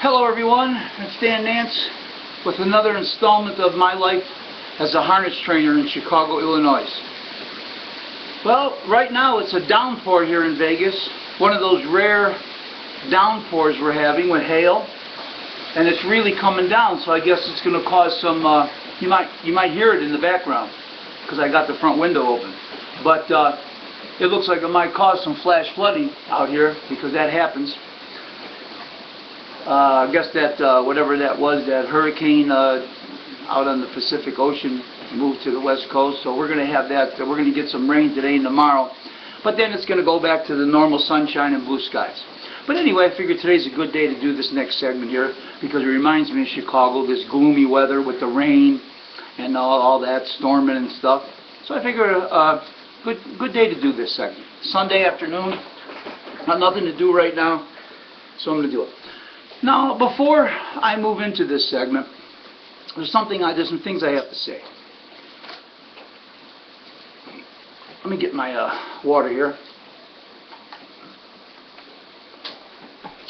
Hello everyone, it's Dan Nance with another installment of my life as a harness trainer in Chicago, Illinois. Well, right now it's a downpour here in Vegas, one of those rare downpours we're having with hail, and it's really coming down, so I guess it's going to cause some, you might hear it in the background because I got the front window open, but it looks like it might cause some flash flooding out here because that happens. I guess that whatever that was, that hurricane out on the Pacific Ocean moved to the west coast, so we're going to have that. We're going to get some rain today and tomorrow, but then it's going to go back to the normal sunshine and blue skies. But anyway, I figured today's a good day to do this next segment here because it reminds me of Chicago, this gloomy weather with the rain and all that storming and stuff. So I figured good day to do this segment. Sunday afternoon, got nothing to do right now, so I'm going to do it. Now, before I move into this segment, there's some things I have to say. Let me get my water here.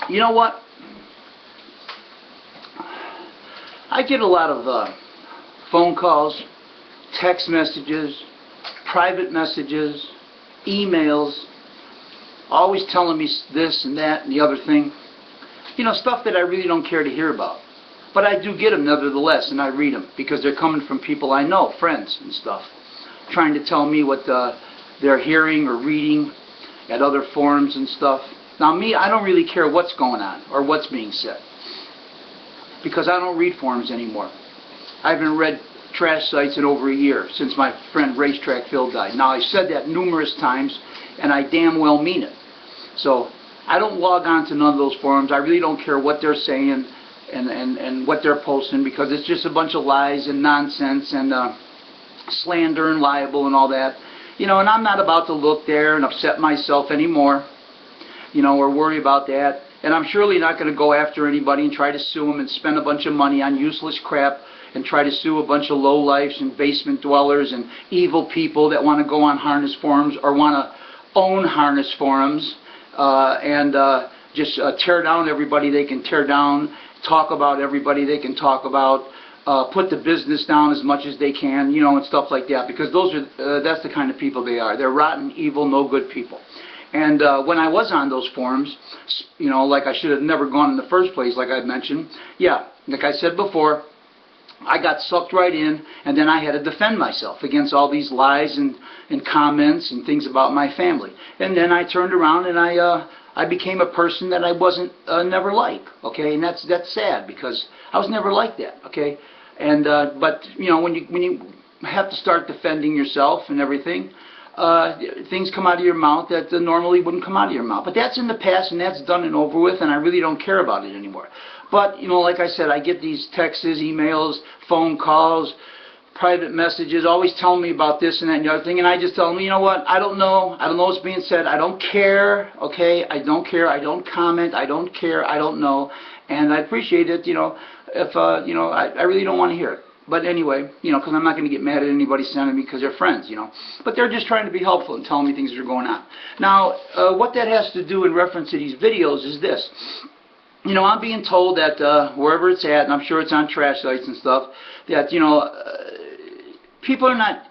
You know what? I get a lot of phone calls, text messages, private messages, emails, always telling me this and that and the other thing. You know, stuff that I really don't care to hear about. But I do get them nevertheless, and I read them because they're coming from people I know, friends and stuff, trying to tell me what they're hearing or reading at other forums and stuff. Now me, I don't really care what's going on or what's being said because I don't read forums anymore. I haven't read trash sites in over a year since my friend Racetrack Phil died. Now I've said that numerous times and I damn well mean it. So I don't log on to none of those forums. I really don't care what they're saying and what they're posting because it's just a bunch of lies and nonsense and slander and libel and all that. You know, and I'm not about to look there and upset myself anymore, you know, or worry about that. And I'm surely not going to go after anybody and try to sue them and spend a bunch of money on useless crap and try to sue a bunch of lowlifes and basement dwellers and evil people that want to go on harness forums or want to own harness forums. Just tear down everybody they can tear down, talk about everybody they can talk about, put the business down as much as they can, you know, and stuff like that, because that's the kind of people they are. They're rotten, evil, no good people. And when I was on those forums, you know, like I should have never gone in the first place, like I mentioned, yeah, like I said before, I got sucked right in, and then I had to defend myself against all these lies and comments and things about my family. And then I turned around and I became a person that I wasn't never like. Okay, and that's sad because I was never like that. Okay, and but you know when you have to start defending yourself and everything, things come out of your mouth that normally wouldn't come out of your mouth. But that's in the past and that's done and over with, and I really don't care about it anymore. But, you know, like I said, I get these texts, emails, phone calls, private messages, always telling me about this and that and the other thing, and I just tell them, you know what, I don't know what's being said, I don't care, okay, I don't care, I don't comment, I don't care, I don't know, and I appreciate it, you know, if, you know, I really don't want to hear it. But anyway, you know, because I'm not going to get mad at anybody sending me because they're friends, you know. But they're just trying to be helpful and telling me things that are going on. Now, what that has to do in reference to these videos is this. You know, I'm being told that wherever it's at, and I'm sure it's on trash sites and stuff, that, you know, people are not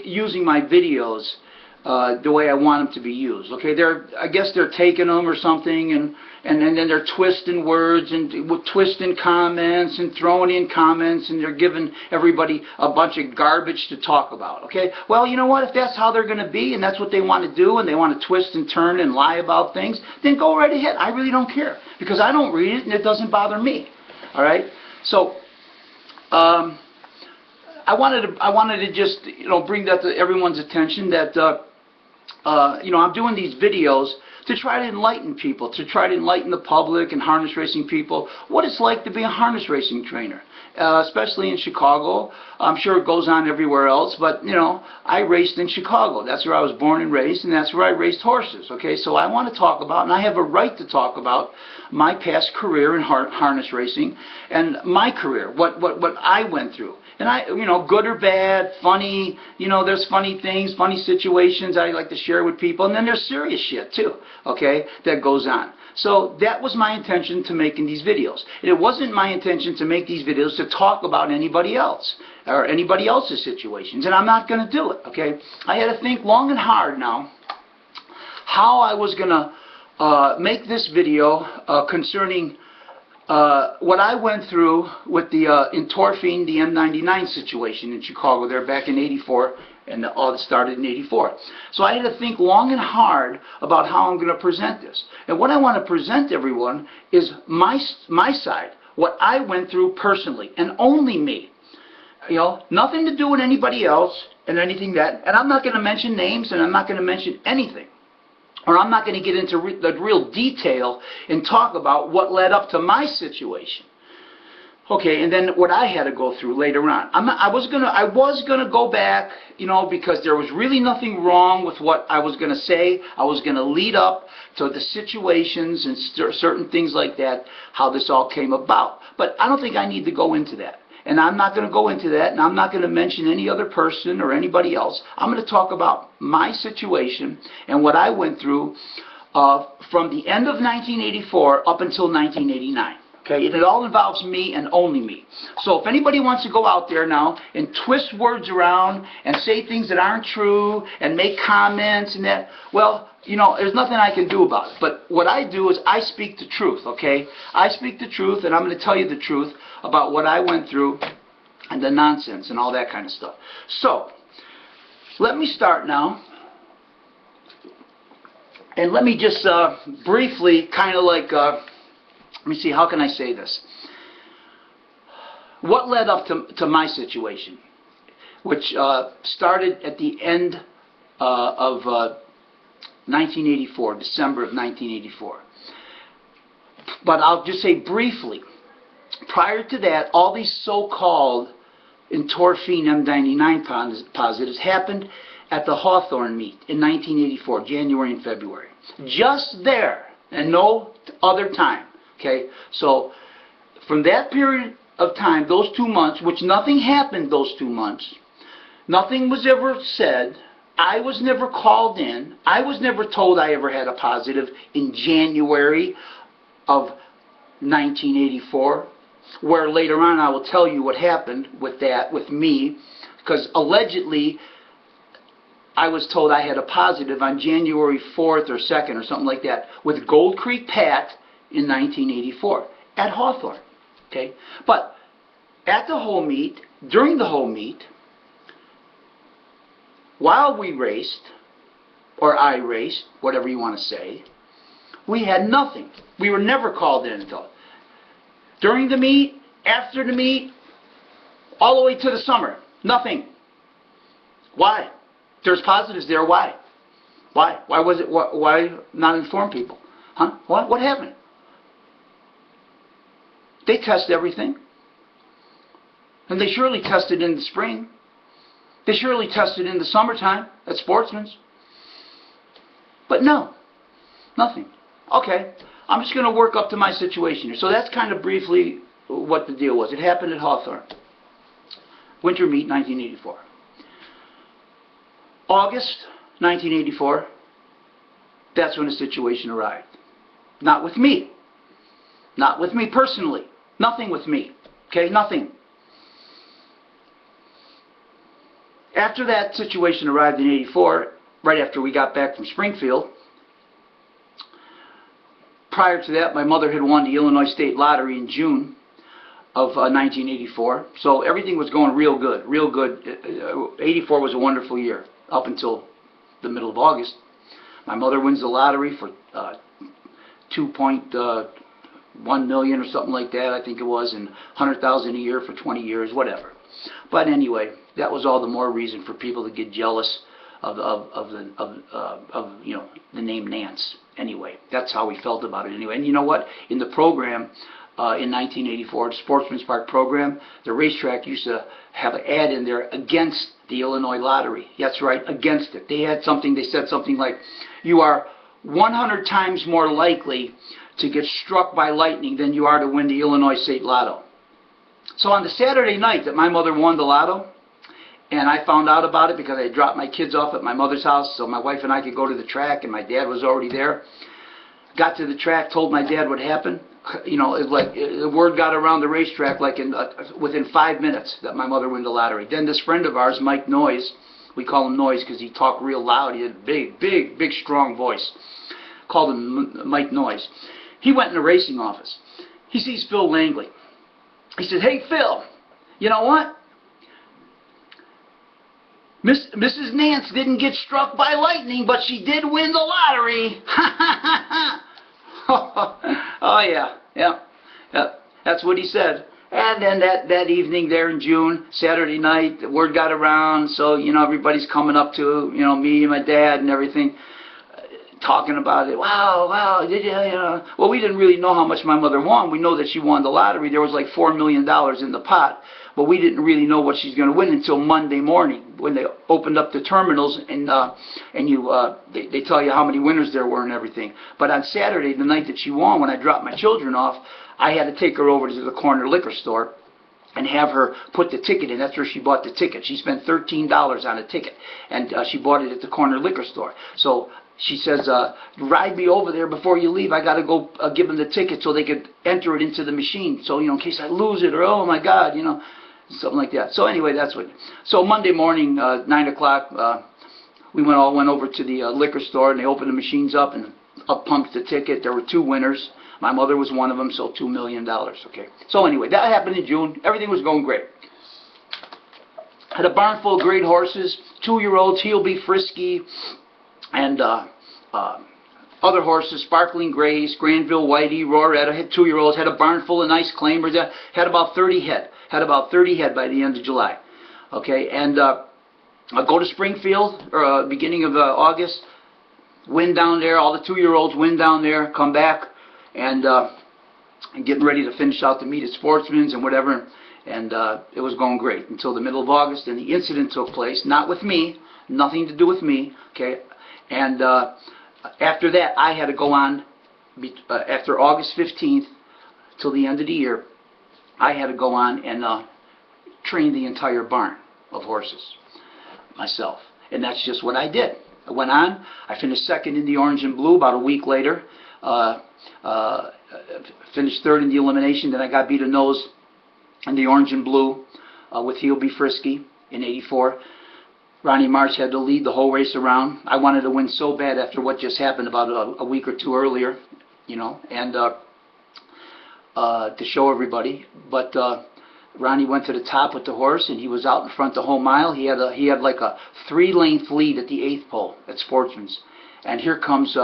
using my videos the way I want them to be used. Okay, I guess they're taking them or something, and then they're twisting words and twisting comments and throwing in comments, and they're giving everybody a bunch of garbage to talk about. Okay, well, you know what? If that's how they're going to be, and that's what they want to do, and they want to twist and turn and lie about things, then go right ahead. I really don't care because I don't read it and it doesn't bother me. All right, so. I wanted to just, you know, bring that to everyone's attention that you know, I'm doing these videos to try to enlighten people, to try to enlighten the public and harness racing people what it's like to be a harness racing trainer, especially in Chicago. I'm sure it goes on everywhere else, but you know, I raced in Chicago. That's where I was born and raised, and that's where I raced horses. Okay, so I want to talk about, and I have a right to talk about my past career in harness racing and my career, what I went through. And good or bad, funny, there's funny things, funny situations I like to share with people, and then there's serious shit too, okay, that goes on. So that was my intention to making these videos. And it wasn't my intention to make these videos to talk about anybody else or anybody else's situations, and I'm not going to do it, okay? I had to think long and hard now how I was going to make this video concerning what I went through with the Endorphin, the M99 situation in Chicago there back in '84, and all started in '84. So I had to think long and hard about how I'm going to present this. And what I want to present everyone is my side, what I went through personally, and only me. Nothing to do with anybody else and anything that, and I'm not going to mention names, and I'm not going to mention anything. Or I'm not going to get into the real detail and talk about what led up to my situation. Okay, and then what I had to go through later on. I was gonna go back, because there was really nothing wrong with what I was gonna say. I was gonna lead up to the situations and certain things like that, how this all came about. But I don't think I need to go into that. And I'm not going to go into that, and I'm not going to mention any other person or anybody else. I'm going to talk about my situation and what I went through from the end of 1984 up until 1989. Okay, and it all involves me and only me. So if anybody wants to go out there now and twist words around and say things that aren't true and make comments and that, well, there's nothing I can do about it. But what I do is I speak the truth, okay? I speak the truth, and I'm going to tell you the truth about what I went through and the nonsense and all that kind of stuff. So, let me start now. And let me just briefly kind of like, let me see, how can I say this? What led up to my situation, which started at the end of 1984, December of 1984. But I'll just say briefly, prior to that, all these so-called Endorphin M99 positives happened at the Hawthorne meet in 1984, January and February. Just there, and no other time. Okay, so from that period of time, those 2 months, which nothing happened those 2 months, nothing was ever said, I was never called in, I was never told I ever had a positive in January of 1984, where later on I will tell you what happened with that, with me, because allegedly I was told I had a positive on January 4th or 2nd or something like that with Gold Creek Pat in 1984 at Hawthorne. Okay, but at the whole meet, during the whole meet, while we raced, or I raced, whatever you want to say, we had nothing. We were never called in until during the meet, after the meet, all the way to the summer. Nothing. Why? There's positives there. Why? Why? Why was it? Why not inform people? Huh? What happened? They test everything. And they surely tested in the spring. They surely tested in the summertime at Sportsman's. But no, nothing. Okay, I'm just going to work up to my situation here. So that's kind of briefly what the deal was. It happened at Hawthorne. Winter meet, 1984. August 1984, that's when the situation arrived. Not with me. Not with me personally. Nothing with me. Okay, nothing. After that situation arrived in '84, right after we got back from Springfield, prior to that, my mother had won the Illinois State Lottery in June of 1984. So everything was going real good, real good. '84 was a wonderful year up until the middle of August. My mother wins the lottery for 2.1 million or something like that, I think it was, and 100,000 a year for 20 years, whatever. But anyway, that was all the more reason for people to get jealous of the name Nance. Anyway, that's how we felt about it anyway. And you know what? In the program in 1984, the Sportsman's Park program, the racetrack used to have an ad in there against the Illinois Lottery. That's right, against it. They had something. They said something like, "You are 100 times more likely to get struck by lightning than you are to win the Illinois State Lotto." So on the Saturday night that my mother won the lotto, and I found out about it because I had dropped my kids off at my mother's house so my wife and I could go to the track, and my dad was already there. Got to the track, told my dad what happened. You know, the word got around the racetrack like within 5 minutes that my mother won the lottery. Then this friend of ours, Mike Noyes, we call him Noyes because he talked real loud. He had a big, strong voice. Called him Mike Noyes. He went in the racing office. He sees Phil Langley. He said, "Hey, Phil, you know what? Mrs. Nance didn't get struck by lightning, but she did win the lottery." Oh, yeah. That's what he said. And then that evening there in June, Saturday night, the word got around, so, you know, everybody's coming up to, you know, me and my dad and everything, talking about it. Wow, did you know? Well, we didn't really know how much my mother won. We know that she won the lottery. There was like $4 million in the pot, but we didn't really know what she's going to win until Monday morning when they opened up the terminals and they tell you how many winners there were and everything. But on Saturday, the night that she won, when I dropped my children off, I had to take her over to the corner liquor store and have her put the ticket in. That's where she bought the ticket. She spent $13 on a ticket, and she bought it at the corner liquor store. So she says, ride me over there before you leave. I got to go give them the ticket so they could enter it into the machine. So, you know, in case I lose it or, oh, my God, you know, something like that. So anyway, that's what. So Monday morning, 9 o'clock, we all went over to the liquor store, and they opened the machines up and up pumped the ticket. There were 2 winners. My mother was one of them, so $2 million. Okay. So anyway, that happened in June. Everything was going great. Had a barn full of great horses, 2-year-olds, He'll Be Frisky, and other horses, Sparkling Grace, Granville Whitey, Roretta, had 2-year-olds, had a barn full of nice claimers, had about 30 head. Had about 30 head by the end of July. Okay, and I go to Springfield, or beginning of August, win down there, all the 2-year-olds win down there, come back, and getting ready to finish out the meet at Sportsman's and whatever, and it was going great until the middle of August, and the incident took place, not with me, nothing to do with me, okay, and after that, I had to go on, after August 15th till the end of the year, I had to go on and train the entire barn of horses myself, and that's just what I did. I went on, I finished second in the orange and blue about a week later, finished third in the elimination, then I got beat a nose in the orange and blue with He'll Be Frisky in '84. Ronnie Marsh had to lead the whole race around. I wanted to win so bad after what just happened about a week or 2 earlier, you know, and to show everybody. But Ronnie went to the top with the horse, and he was out in front the whole mile. He had like a 3-length lead at the 8th pole at Sportsman's, and here comes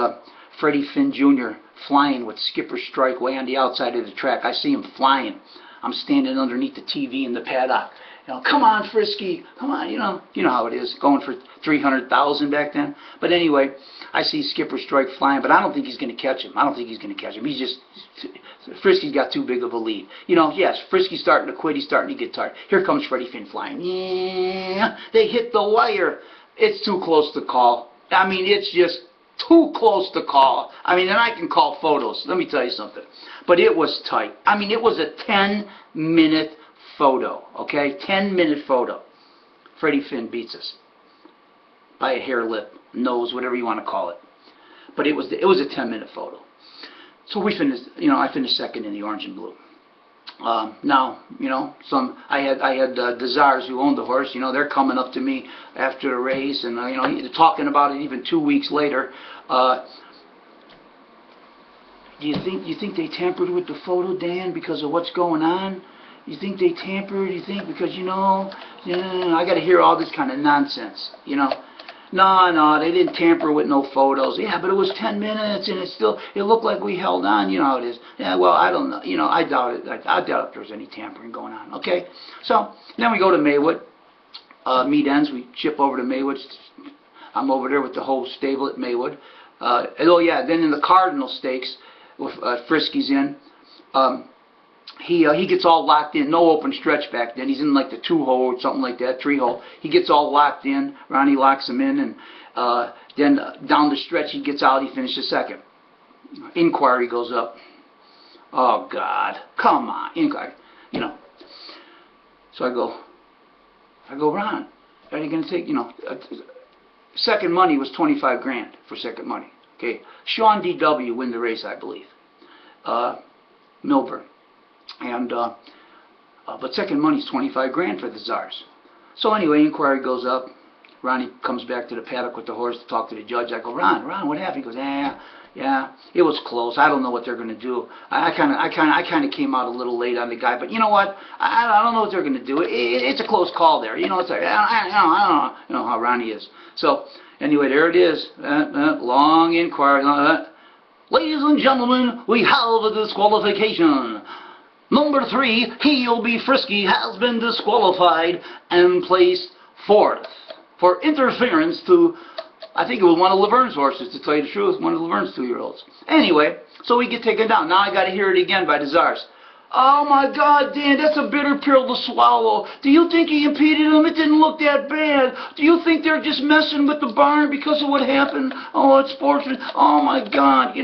Freddie Finn Jr. flying with skipper strike way on the outside of the track. I see him flying. I'm standing underneath the TV in the paddock. You know, come on, Frisky, come on. You know how it is, going for 300,000 back then. But anyway, I see skipper strike flying, but I don't think he's going to catch him. He's just Frisky's got too big of a lead. You know, yes, Frisky's starting to quit. He's starting to get tired. Here comes Freddie Finn flying. Yeah, they hit the wire. It's too close to call. I mean, it's just too close to call. I mean, and I can call photos. Let me tell you something. But it was tight. I mean, it was a 10-minute photo, okay? 10-minute photo. Freddie Finn beats us by a hair, lip, nose, whatever you want to call it. But it was a 10-minute photo. So we finished. You know, I finished second in the orange and blue. Now, you know, I had Desires who owned the horse. You know, they're coming up to me after the race, and you know, talking about it even 2 weeks later. Do you think they tampered with the photo, Dan, because of what's going on? You think they tampered? You think because you know, I got to hear all this kind of nonsense. You know, no, they didn't tamper with no photos. Yeah, but it was 10 minutes, and it looked like we held on. You know how it is. Yeah, well, I don't know. You know, I doubt it. I doubt if there was any tampering going on. Okay, so then we go to Maywood. Meet ends. We ship over to Maywood. I'm over there with the whole stable at Maywood. Oh yeah, then in the Cardinal Stakes, with Frisky's in. He gets all locked in, no open stretch back then. He's in like the 2-hole or something like that, 3-hole. He gets all locked in. Ronnie locks him in, and then down the stretch he gets out. He finishes second. Inquiry goes up. Oh God, come on, inquiry. You know, So I go, Ron, are you going to take, second money was 25 grand for second money. Okay, Sean D.W. win the race, I believe. Milburn. And, but second money's 25 grand for the Czars. So anyway, inquiry goes up. Ronnie comes back to the paddock with the horse to talk to the judge. I go, Ron, what happened? He goes, yeah, it was close. I don't know what they're going to do. I kind of came out a little late on the guy, but you know what? I don't know what they're going to do. It's a close call there. It's like, I don't know how Ronnie is. So anyway, there it is. Long inquiry. Ladies and gentlemen, we have a disqualification. Number 3, He'll Be Frisky, has been disqualified and placed 4th for interference to, I think it was one of Laverne's horses, to tell you the truth, one of Laverne's 2-year-olds. Anyway, so we get taken down. Now I got to hear it again by the Czars. Oh my God, Dan, that's a bitter pill to swallow. Do you think he impeded him? It didn't look that bad. Do you think they're just messing with the barn because of what happened? Oh, it's fortunate. Oh my God,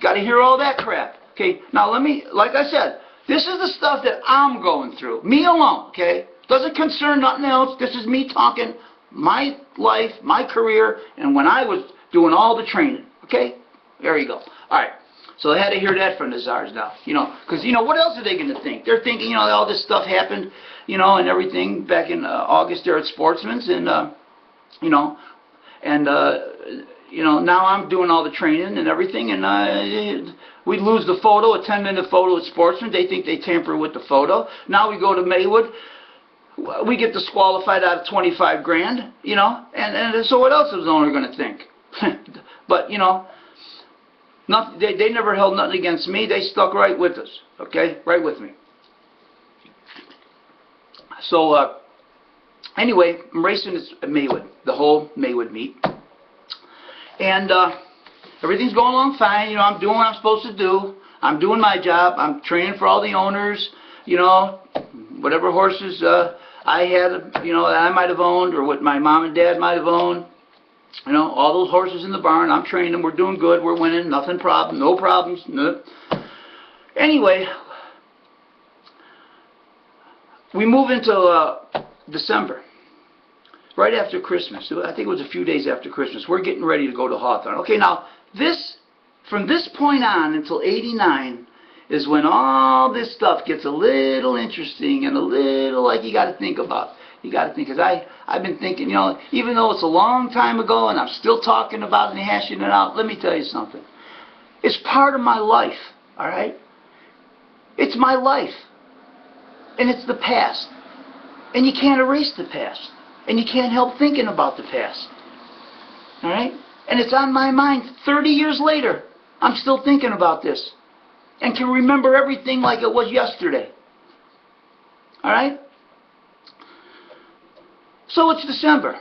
got to hear all that crap. Okay, now let me, like I said, this is the stuff that I'm going through. Me alone, okay? Doesn't concern nothing else. This is me talking my life, my career, and when I was doing all the training, okay? There you go. All right. So I had to hear that from the Czars now, because, what else are they going to think? They're thinking, all this stuff happened, and everything back in August there at Sportsman's, and, now I'm doing all the training and everything, and we lose the photo, a 10-minute photo at Sportsman's. They think they tamper with the photo. Now we go to Maywood. We get disqualified out of 25 grand, and so what else is the owner going to think? But, nothing, they never held nothing against me. They stuck right with us, okay? Right with me. So, anyway, I'm racing at Maywood, the whole Maywood meet. And everything's going along fine. I'm doing what I'm supposed to do. I'm doing my job. I'm training for all the owners, whatever horses I had, that I might have owned or what my mom and dad might have owned. All those horses in the barn, I'm training them. We're doing good. We're winning. No problems. No. Anyway, we move into December, right after Christmas. I think it was a few days after Christmas. We're getting ready to go to Hawthorne. Okay, now, from this point on until 89 is when all this stuff gets a little interesting and a little like you got to think about. You got to think, because I've been thinking, even though it's a long time ago and I'm still talking about it and hashing it out, let me tell you something. It's part of my life, all right? It's my life. And it's the past. And you can't erase the past. And you can't help thinking about the past. All right? And it's on my mind 30 years later. I'm still thinking about this. And can remember everything like it was yesterday. All right? So it's December.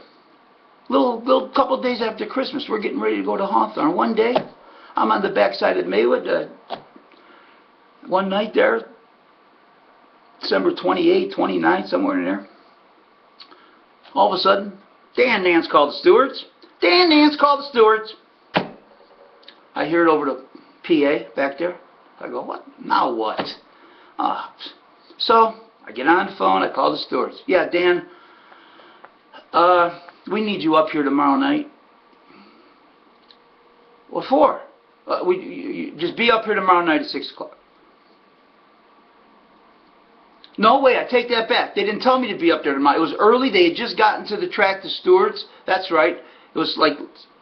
Little couple days after Christmas. We're getting ready to go to Hawthorne. One day, I'm on the backside of Maywood. One night there, December 28th, 29th, somewhere in there. All of a sudden, Dan Nance called the stewards. Dan Nance called the stewards. I hear it over the PA back there. I go, what? Now what? So I get on the phone. I call the stewards. Yeah, Dan, we need you up here tomorrow night. What for? You just be up here tomorrow night at 6 o'clock. No way, I take that back. They didn't tell me to be up there tomorrow. It was early. They had just gotten to the track, the stewards. That's right. It was like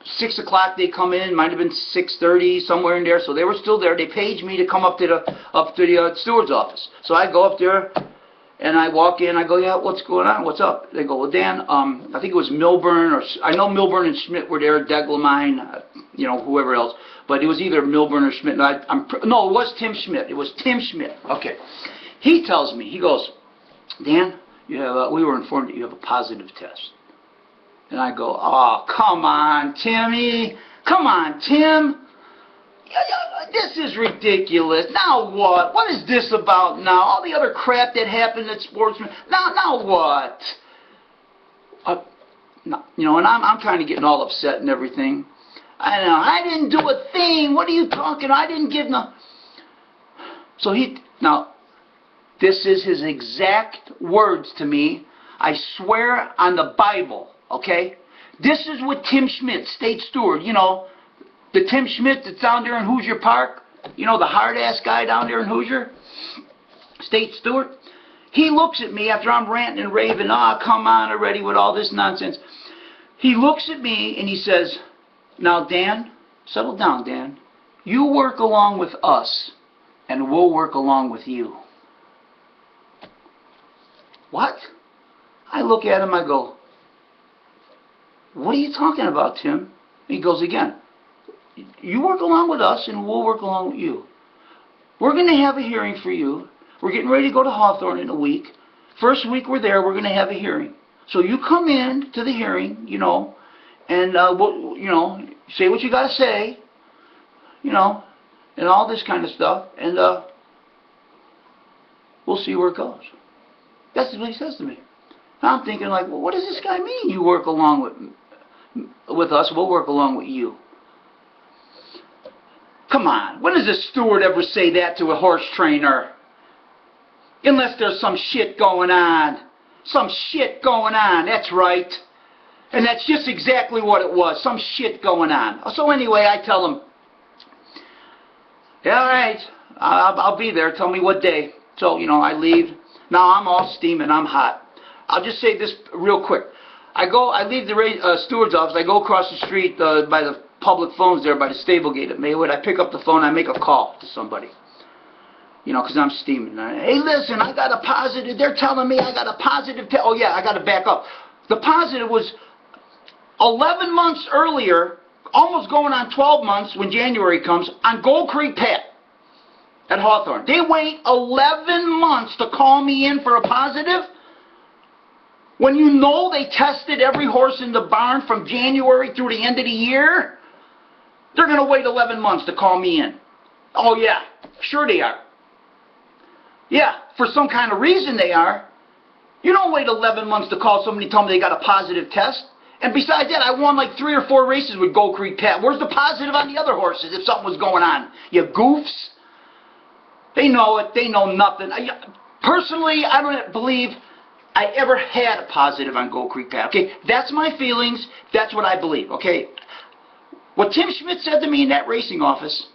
6 o'clock they come in. Might have been 6:30, somewhere in there. So they were still there. They paged me to come up to the steward's office. So I go up there, and I walk in. I go, yeah, what's going on? What's up? They go, well, Dan, I think it was Milburn, or I know Milburn and Schmidt were there, Deglamine, whoever else. But it was either Milburn or Schmidt. No, it was Tim Schmidt. It was Tim Schmidt. Okay. He tells me, he goes, Dan, we were informed that you have a positive test. And I go, oh, come on, Timmy. Come on, Tim. This is ridiculous. Now what? What is this about now? All the other crap that happened at Sportsman. Now what? And I'm kind of getting all upset and everything. I didn't do a thing. What are you talking? I didn't give no. So This is his exact words to me. I swear on the Bible, okay? This is what Tim Schmidt, state steward, you know, the Tim Schmidt that's down there in Hoosier Park, you know, the hard-ass guy down there in Hoosier, state steward. He looks at me after I'm ranting and raving, come on already with all this nonsense. He looks at me and he says, now Dan, settle down, Dan. You work along with us and we'll work along with you. What? I look at him, I go, what are you talking about, Tim? He goes again, you work along with us and we'll work along with you. We're going to have a hearing for you. We're getting ready to go to Hawthorne in a week. First week we're there, we're going to have a hearing. So you come in to the hearing, you know, and, you know, say what you got to say, you know, and all this kind of stuff, and we'll see where it goes. That's what he says to me. I'm thinking like, well, what does this guy mean? You work along with us, we'll work along with you. Come on, when does a steward ever say that to a horse trainer? Unless there's some shit going on. Some shit going on, that's right. And that's just exactly what it was, some shit going on. So anyway, I tell him, yeah, all right, I'll be there, tell me what day. So, you know, I leave. Now I'm all steaming, I'm hot. I'll just say this real quick. I leave the steward's office, I go across the street by the public phones there by the stable gate at Maywood. I pick up the phone, I make a call to somebody. You know, because I'm steaming. Hey, listen, I got a positive. They're telling me I got a positive test. Oh, yeah, I got to back up. The positive was 11 months earlier, almost going on 12 months when January comes, on Gold Creek Pat at Hawthorne. They wait 11 months to call me in for a positive? When you know they tested every horse in the barn from January through the end of the year? They're going to wait 11 months to call me in. Oh, yeah, sure they are. Yeah, for some kind of reason they are. You don't wait 11 months to call somebody and tell me they got a positive test. And besides that, I won like 3 or 4 races with Gold Creek Pat. Where's the positive on the other horses if something was going on? You goofs. They know it. They know nothing. Personally, I don't believe I ever had a positive on Gold Creek Pat. Okay, that's my feelings. That's what I believe. Okay, what Tim Schmidt said to me in that racing office,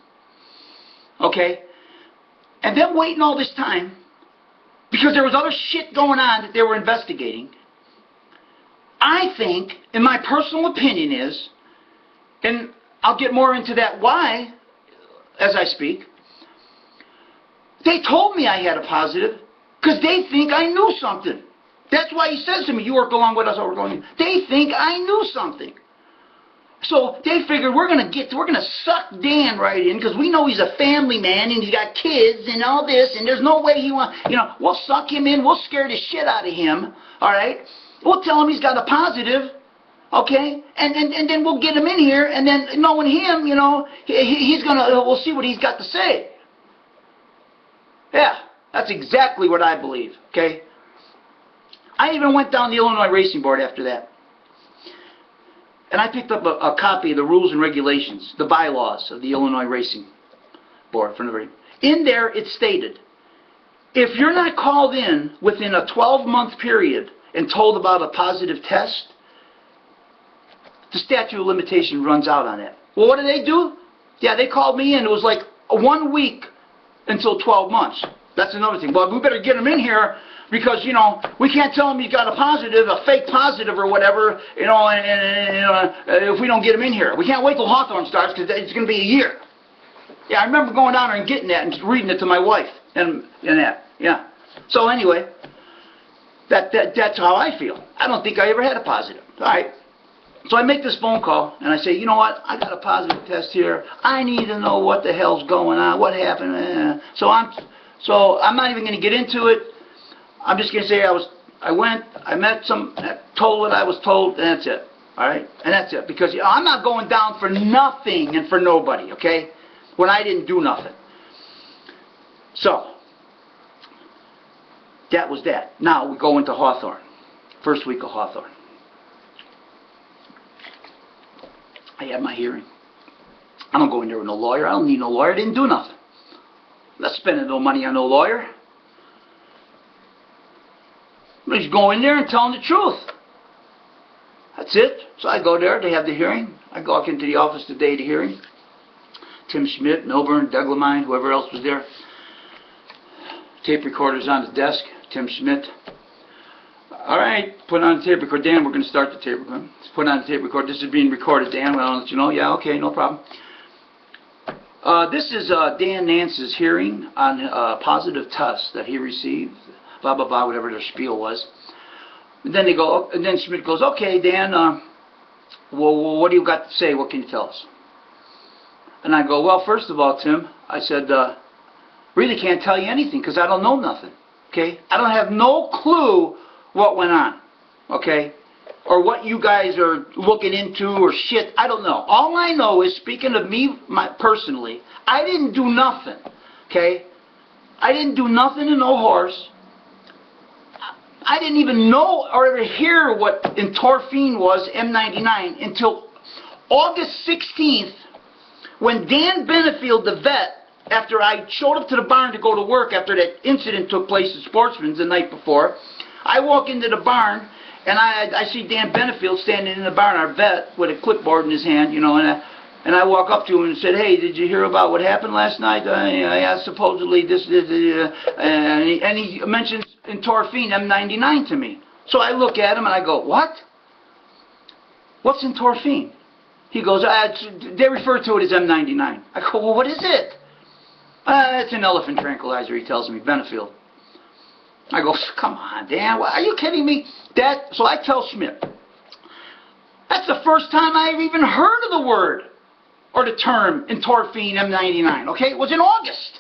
okay, and them waiting all this time because there was other shit going on that they were investigating. I think, in my personal opinion is, and I'll get more into that why as I speak, they told me I had a positive because they think I knew something. That's why he says to me, you work along with us, I'll work along with you. They think I knew something. So they figured we're gonna suck Dan right in because we know he's a family man and he's got kids and all this and there's no way we'll suck him in, we'll scare the shit out of him, all right? We'll tell him he's got a positive, okay? And then we'll get him in here and then knowing him, we'll see what he's got to say. Yeah, that's exactly what I believe, okay? I even went down the Illinois Racing Board after that. And I picked up a copy of the rules and regulations, the bylaws of the Illinois Racing Board. In there, it stated, if you're not called in within a 12-month period and told about a positive test, the statute of limitation runs out on that. Well, what did they do? Yeah, they called me in. It was like 1 week until 12 months. That's another thing. Well, we better get him in here because, we can't tell him he's got a positive, a fake positive or whatever, if we don't get him in here. We can't wait till Hawthorne starts because it's going to be a year. Yeah, I remember going down there and getting that and reading it to my wife and that. Yeah. So anyway, that's how I feel. I don't think I ever had a positive. All right. So I make this phone call and I say, you know what? I got a positive test here. I need to know what the hell's going on. What happened? So I'm not even going to get into it. I'm just going to say I went, I met told what I was told, and that's it. All right? And that's it. Because I'm not going down for nothing and for nobody, okay? When I didn't do nothing. So, that was that. Now we go into Hawthorne. First week of Hawthorne. I had my hearing. I don't go in there with no lawyer. I don't need no lawyer. I didn't do nothing. I'm not spending no money on no lawyer. I'm just going in there and telling the truth. That's it. So I go there, they have the hearing. I walk into the office the day of the hearing. Tim Schmidt, Milburn, Deglamine, whoever else was there. Tape recorder's on the desk. Tim Schmidt. All right, put on the tape recorder. Dan, we're going to start the tape recorder. Put on the tape recorder. This is being recorded, Dan. Well, I'll let you know. Yeah, okay, no problem. This is Dan Nance's hearing on a positive test that he received. Blah, blah, blah, whatever their spiel was. And then they go, and then Schmidt goes, okay, Dan, well, what do you got to say? What can you tell us? And I go, well, first of all, Tim, I said, really can't tell you anything because I don't know nothing, okay? I don't have no clue what went on, okay? Or what you guys are looking into or shit, I don't know. All I know is, speaking of me personally, I didn't do nothing, okay? I didn't do nothing to no horse. I didn't even know or ever hear what endorphin was, M99, until August 16th, when Dan Benefield, the vet, after I showed up to the barn to go to work after that incident took place at Sportsman's the night before, I walk into the barn, and I see Dan Benefield standing in the barn, our vet, with a clipboard in his hand, you know, and I walk up to him and said, hey, did you hear about what happened last night? Yeah, supposedly this, and he mentions endorphin, M99 to me. So I look at him and I go, what? What's endorphin? He goes, they refer to it as M99. I go, well, what is it? It's an elephant tranquilizer, he tells me, Benefield. I go, come on, Dan, are you kidding me? So I tell Schmidt, that's the first time I've even heard of the word or the term endorphin M99, okay? It was in August.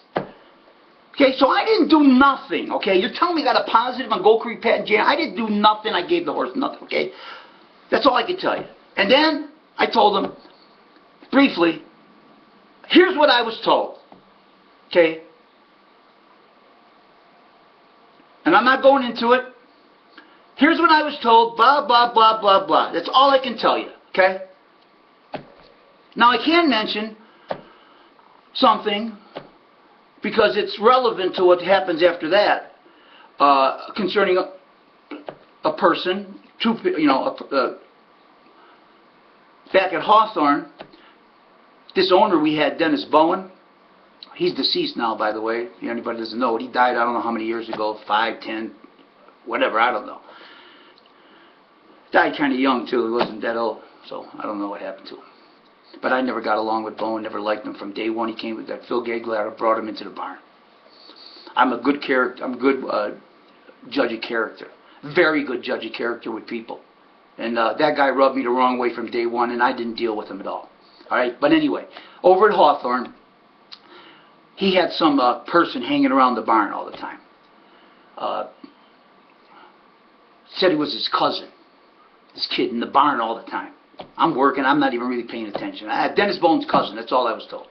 Okay, so I didn't do nothing, okay? You're telling me I got a positive on Gold Creek Pat and Jan. I didn't do nothing. I gave the horse nothing, okay? That's all I can tell you. And then I told him, briefly, here's what I was told, okay? And I'm not going into it. Here's what I was told, blah, blah, blah, blah, blah. That's all I can tell you, okay? Now, I can mention something, because it's relevant to what happens after that, concerning a person, back at Hawthorne, this owner we had, Dennis Bowen, he's deceased now, by the way, if anybody doesn't know it. He died, I don't know how many years ago, 5, 10, whatever, I don't know. Died kind of young, too. He wasn't that old, so I don't know what happened to him. But I never got along with Bowen, never liked him from day one. He came with that Phil Gagler, brought him into the barn. I'm a good character. I'm a good judge of character. Very good judge of character with people. And that guy rubbed me the wrong way from day one, and I didn't deal with him at all. All right? But anyway, over at Hawthorne, he had some person hanging around the barn all the time. Said he was his cousin, this kid in the barn all the time. I'm working, I'm not even really paying attention. I had Dennis Bowen's cousin, that's all I was told.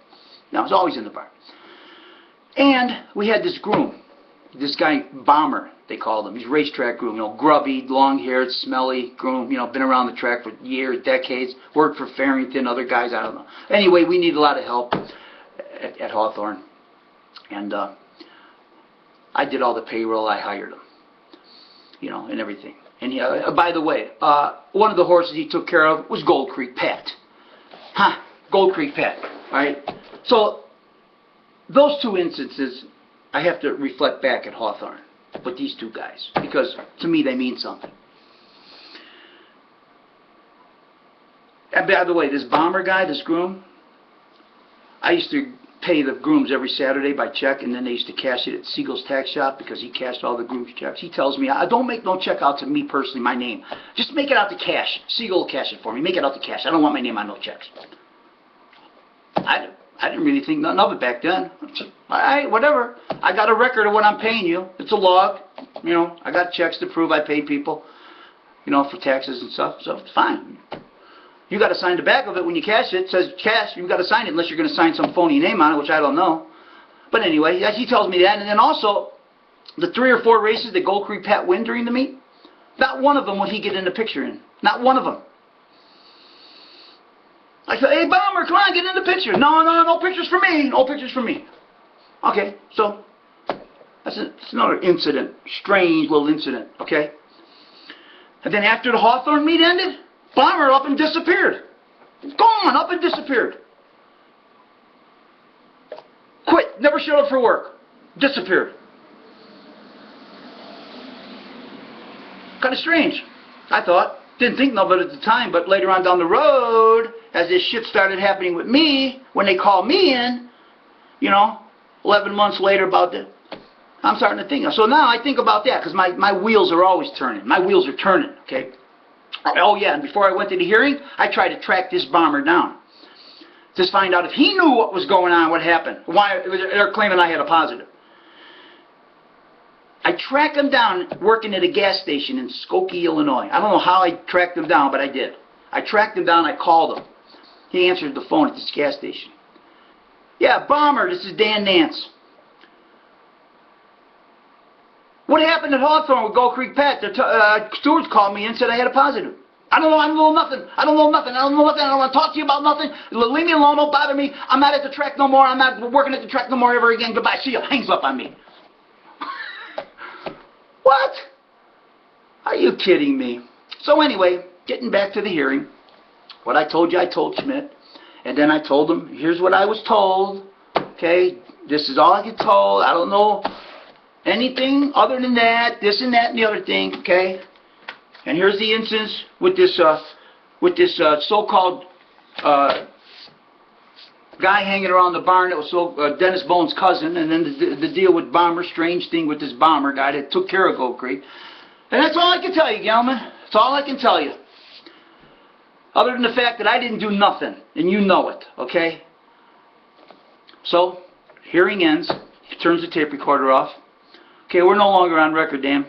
Now, I was always in the barn. And we had this groom, this guy, Bomber, they called him. He's a racetrack groom, you know, grubby, long-haired, smelly groom, you know, been around the track for years, decades, worked for Farrington, other guys, I don't know. Anyway, we needed a lot of help at Hawthorne. And I did all the payroll, I hired him, you know, and everything. And by the way, one of the horses he took care of was Gold Creek Pat. Gold Creek Pat, all right? So, those two instances, I have to reflect back at Hawthorne with these two guys, because to me they mean something. And by the way, this Bomber guy, this groom, I used to pay the grooms every Saturday by check, and then they used to cash it at Siegel's Tax Shop because he cashed all the grooms' checks. He tells me, don't make no check out to me personally, my name. Just make it out to cash. Siegel will cash it for me. Make it out to cash. I don't want my name on no checks. I didn't really think nothing of it back then. All right, whatever. I got a record of what I'm paying you. It's a log. You know, I got checks to prove I paid people, you know, for taxes and stuff, so it's fine. You got to sign the back of it when you cash it. It says cash. You got to sign it unless you're going to sign some phony name on it, which I don't know. But anyway, he tells me that. And then also, the 3 or 4 races that Gold Creek Pat win during the meet, not one of them would he get in the picture in. Not one of them. I said, hey, Bomber, come on, get in the picture. No pictures for me. No pictures for me. Okay, so that's another incident. Strange little incident, okay? And then after the Hawthorne meet ended, bomber up and disappeared. Gone, up and disappeared. Quit, never showed up for work. Disappeared. Kind of strange, I thought. Didn't think of it at the time, but later on down the road, as this shit started happening with me, when they called me in, 11 months later about that, I'm starting to think. So now I think about that, because my wheels are always turning. My wheels are turning, okay? Oh yeah, and before I went to the hearing, I tried to track this bomber down. Just find out if he knew what was going on, what happened. Why they're claiming I had a positive. I tracked him down working at a gas station in Skokie, Illinois. I don't know how I tracked him down, but I did. I tracked him down, I called him. He answered the phone at this gas station. Yeah, bomber, this is Dan Nance. What happened at Hawthorne with Gold Creek Pet? The stewards called me and said I had a positive. I don't know nothing. I don't know nothing. I don't want to talk to you about nothing. Leave me alone, don't bother me. I'm not at the track no more. I'm not working at the track no more ever again. Goodbye. See you. Hangs up on me. What? Are you kidding me? So anyway, getting back to the hearing, what I told you, I told Schmidt. And then I told him, here's what I was told. Okay, this is all I get told. I don't know anything other than that, this and that and the other thing, okay? And here's the instance with this so-called guy hanging around the barn that was Dennis Bone's cousin, and then the deal with Bomber, strange thing with this Bomber guy that took care of Gold Creek. And that's all I can tell you, gentlemen. That's all I can tell you. Other than the fact that I didn't do nothing, and you know it, okay? So, hearing ends. He turns the tape recorder off. Okay, we're no longer on record, Dan.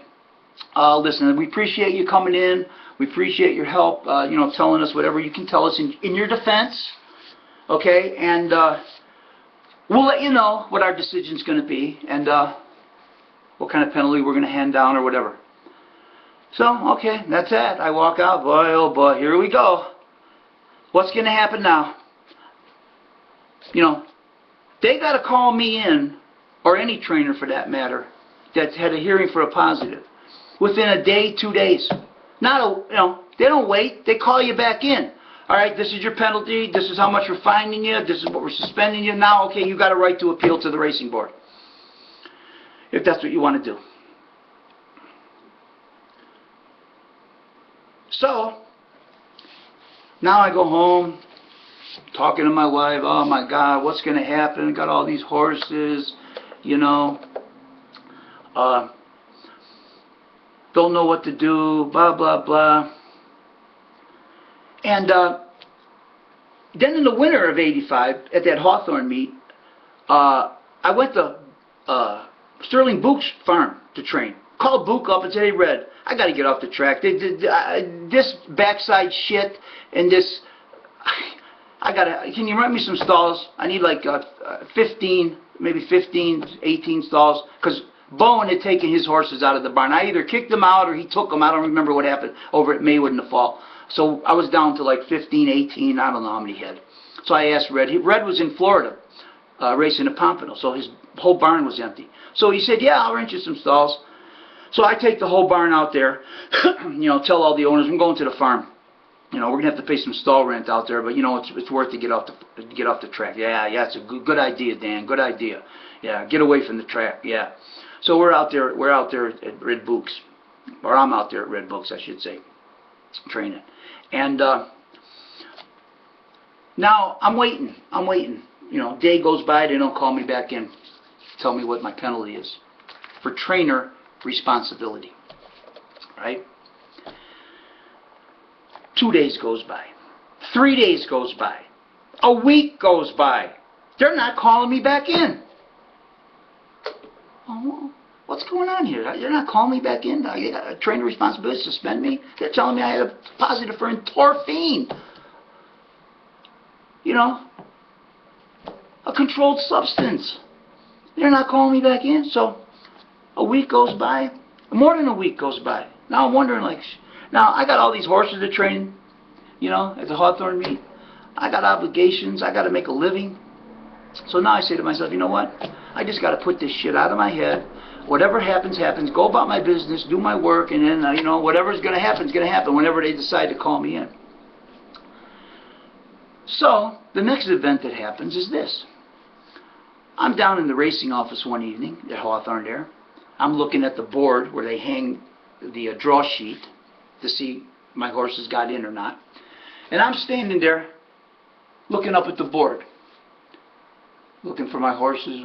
Listen, we appreciate you coming in. We appreciate your help, telling us whatever you can tell us in your defense. Okay, and we'll let you know what our decision's going to be and what kind of penalty we're going to hand down or whatever. So, okay, that's it. I walk out. Boy, oh boy, here we go. What's going to happen now? They got to call me in, or any trainer for that matter, that's had a hearing for a positive, within a day, 2 days. They don't wait. They call you back in. All right, this is your penalty. This is how much we're fining you. This is what we're suspending you. Now, okay, you got a right to appeal to the racing board, if that's what you want to do. So, now I go home, talking to my wife. Oh my God, what's going to happen? Got all these horses, don't know what to do, blah, blah, blah. And then in the winter of '85, at that Hawthorne meet, I went to Sterling Book's farm to train. Called Book up and said, hey, Red, I got to get off the track. This backside shit and this, can you rent me some stalls? I need like 15, maybe 15, 18 stalls, because Bowen had taken his horses out of the barn. I either kicked them out or he took them. I don't remember what happened over at Maywood in the fall. So I was down to like 15, 18, I don't know how many he had. So I asked Red. Red was in Florida racing at Pompano, so his whole barn was empty. So he said, yeah, I'll rent you some stalls. So I take the whole barn out there, tell all the owners, I'm going to the farm. We're going to have to pay some stall rent out there, but it's worth to get off the track. Yeah, it's a good idea, Dan, good idea. Yeah, get away from the track, yeah. So we're out there at Red Books, or I'm out there at Red Books, I should say, training. And now I'm waiting. Day goes by, they don't call me back in, tell me what my penalty is for trainer responsibility, right? 2 days goes by, 3 days goes by, a week goes by. They're not calling me back in. Oh, what's going on here? They're not calling me back in. I got a trainer responsibility to suspend me. They're telling me I had a positive for endorphin. A controlled substance. They're not calling me back in. So a week goes by, more than a week goes by. Now I'm wondering, now I got all these horses to train, at the Hawthorne meet. I got obligations. I got to make a living. So now I say to myself, you know what? I just got to put this shit out of my head. whatever happens, happens. Go about my business, do my work, and then, you know, whatever's going to happen is going to happen whenever they decide to call me in. So, the next event that happens is this. I'm down in the racing office one evening at Hawthorne there. I'm looking at the board where they hang the draw sheet to see my horses got in or not. And I'm standing there looking up at the board, looking for my horses.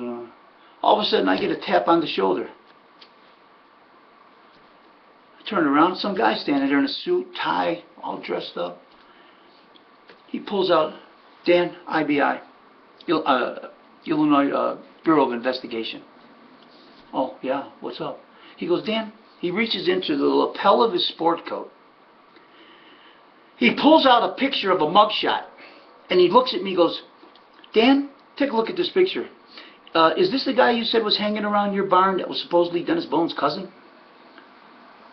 All of a sudden I get a tap on the shoulder. I turn around, some guy standing there in a suit, tie, all dressed up. He pulls out, Dan, IBI, Illinois Bureau of Investigation. Oh, yeah, what's up? He goes, Dan, he reaches into the lapel of his sport coat. He pulls out a picture of a mugshot, and he looks at me and goes, Dan, take a look at this picture. Is this the guy you said was hanging around your barn that was supposedly Dennis Bone's cousin?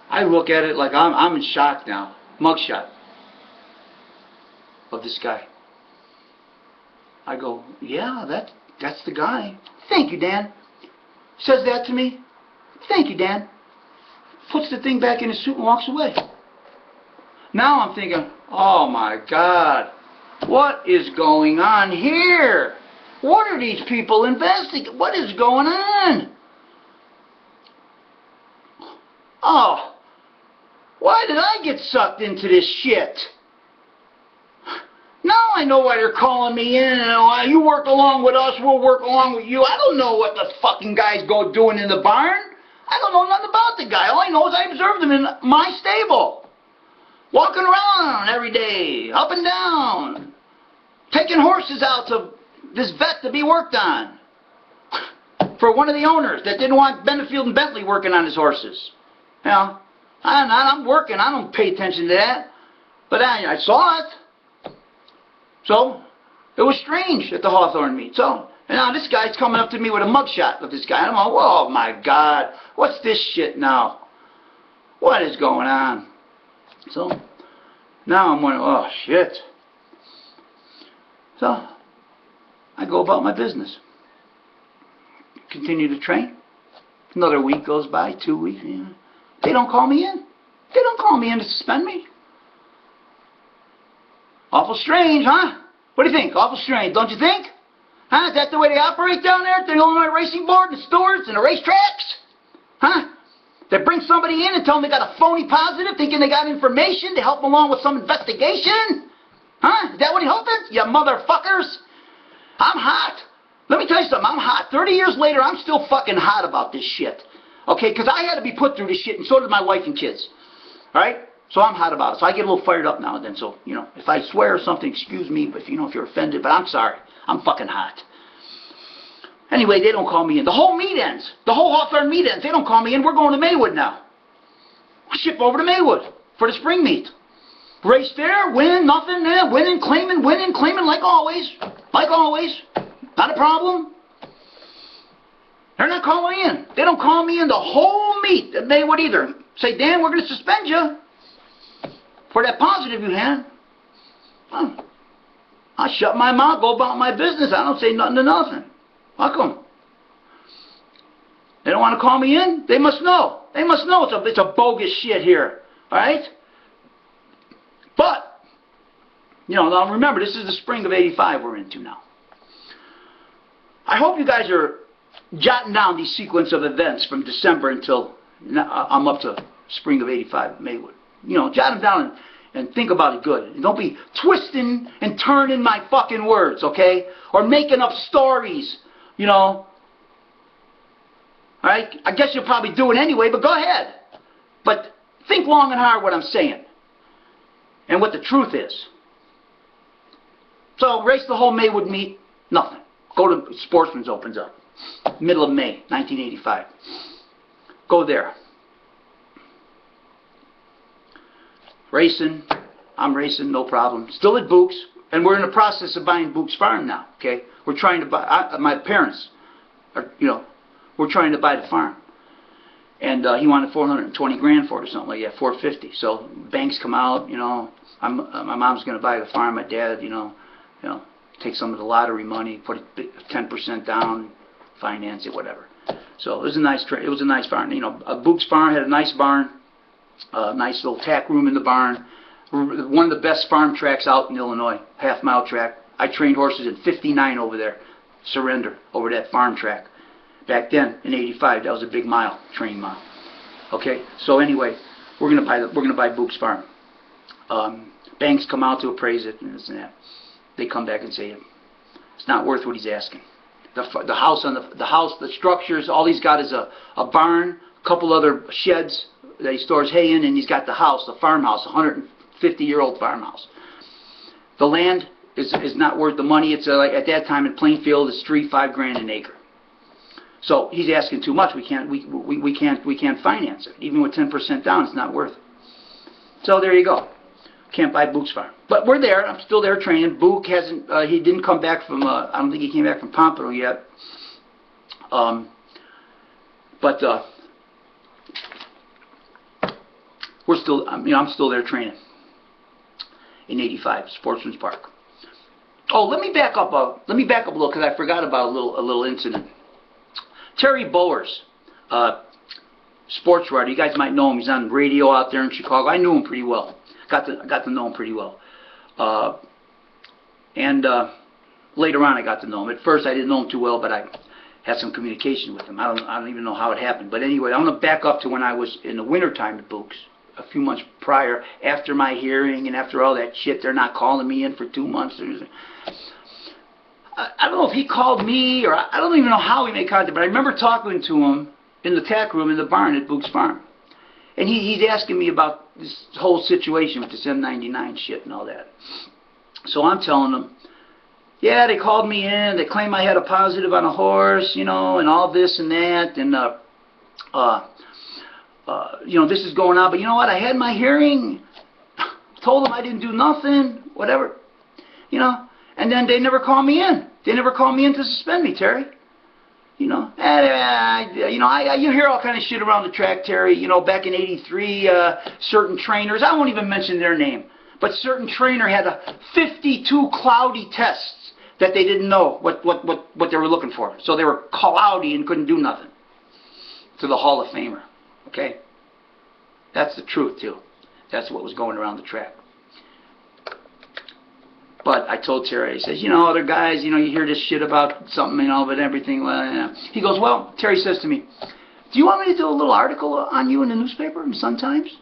I look at it like I'm in shock now. Mugshot of this guy. I go, yeah, that's the guy. Thank you, Dan. Says that to me. Thank you, Dan. Puts the thing back in his suit and walks away. Now I'm thinking, oh my God, what is going on here? What are these people investigating? What is going on? Oh, why did I get sucked into this shit? Now I know why they're calling me in. And you work along with us, we'll work along with you. I don't know what the fucking guy's doing in the barn. I don't know nothing about the guy. All I know is I observed him in my stable. Walking around every day, up and down. Taking horses out to this vet to be worked on. For one of the owners that didn't want Benefield and Bentley working on his horses. You know, I'm working. I don't pay attention to that. But I saw it. So, it was strange at the Hawthorne meet. So, and now this guy's coming up to me with a mugshot of this guy. I'm like, oh my God, what's this shit now? What is going on? So, now I'm wondering, oh shit. So, I go about my business. Continue to train. Another week goes by, 2 weeks. You know. They don't call me in. They don't call me in to suspend me. Awful strange, huh? What do you think? Awful strange, don't you think? Huh? Is that the way they operate down there at the Illinois Racing Board and the stewards and the racetracks? Huh? They bring somebody in and tell them they got a phony positive, thinking they got information to help them along with some investigation? Huh? Is that what he hoping? You motherfuckers? I'm hot. Let me tell you something. I'm hot. 30 years later, I'm still fucking hot about this shit. Okay? Because I had to be put through this shit, and so did my wife and kids. Alright? So I'm hot about it. So I get a little fired up now and then. So, you know, if I swear or something, excuse me, but if you're offended, but I'm sorry. I'm fucking hot. Anyway, they don't call me in. The whole meet ends. The whole Hawthorne meet ends. They don't call me in. We're going to Maywood now. We ship over to Maywood for the spring meet. Race there, win, nothing there, winning, claiming, like always. Like always. Not a problem. They're not calling in. They don't call me in the whole meet at Maywood either. Say, Dan, we're going to suspend you for that positive you had. Huh. I shut my mouth, go about my business. I don't say nothing to nothing. How come? They don't want to call me in? They must know. They must know it's a bogus shit here. Alright? But, you know, now remember, this is the spring of '85 we're into now. I hope you guys are jotting down these sequence of events from December until I'm up to spring of '85 Maywood. You know, jot them down and think about it good. And don't be twisting and turning my fucking words, okay? Or making up stories, you know. Alright? I guess you'll probably do it anyway, but go ahead. But think long and hard what I'm saying. And what the truth is. So, race the whole Maywood meet, nothing. Go to Sportsman's opens up. Middle of May, 1985. Go there. Racing. I'm racing, no problem. Still at Book's. And we're in the process of buying Book's farm now, okay? We're trying to buy, my parents, are, you know, we're trying to buy the farm. And he wanted $420,000 for it or something like that, $450. So banks come out, you know, my mom's going to buy the farm. My dad, you know, take some of the lottery money, put 10% down, finance it, whatever. So it was a nice barn. You know, Book's Farm had a nice barn, a nice little tack room in the barn. One of the best farm tracks out in Illinois, half-mile track. I trained horses in '59 over there, Surrender, over that farm track. Back then, in '85, that was a big mile, training mile. Okay, so anyway, we're gonna buy Book's Farm. Banks come out to appraise it and this and that. They come back and say it's not worth what he's asking. The house, the structures, all he's got is a barn, a couple other sheds that he stores hay in, and he's got the house, the farmhouse, 150-year-old farmhouse. The land is not worth the money. It's like at that time in Plainfield, it's $5,000 an acre. So he's asking too much. We can't finance it. Even with 10% down, it's not worth it. So there you go. Can't buy Book's Farm. But we're there. I'm still there training. Book hasn't. He didn't come back from. I don't think he came back from Pompano yet. But we're still. I'm still there training. In '85, Sportsman's Park. Oh, let me back up a little because I forgot about a little incident. Terry Bowers, sports writer. You guys might know him. He's on radio out there in Chicago. I knew him pretty well. Got to know him pretty well. And later on I got to know him. At first I didn't know him too well, but I had some communication with him. I don't even know how it happened. But anyway, I'm going to back up to when I was in the wintertime at Book's, a few months prior, after my hearing and after all that shit. They're not calling me in for 2 months. I don't know if he called me, or I don't even know how he made contact, but I remember talking to him in the tack room in the barn at Book's Farm. And he's asking me about this whole situation with this M99 shit and all that. So I'm telling him, yeah, they called me in, they claim I had a positive on a horse, you know, and all this and that, and you know, this is going on, but you know what, I had my hearing, told them I didn't do nothing, whatever, you know, and then they never called me in. They never called me in to suspend me, Terry. You know, you hear all kind of shit around the track, Terry. You know, back in '83, certain trainers, I won't even mention their name, but certain trainer had 52 cloudy tests that they didn't know what they were looking for. So they were cloudy and couldn't do nothing. To the Hall of Famer, okay? That's the truth, too. That's what was going around the track. But I told Terry, he says, you know, other guys, you know, you hear this shit about something, you know, but everything. He goes, well, Terry says to me, do you want me to do a little article on you in the newspaper, in Sun Times?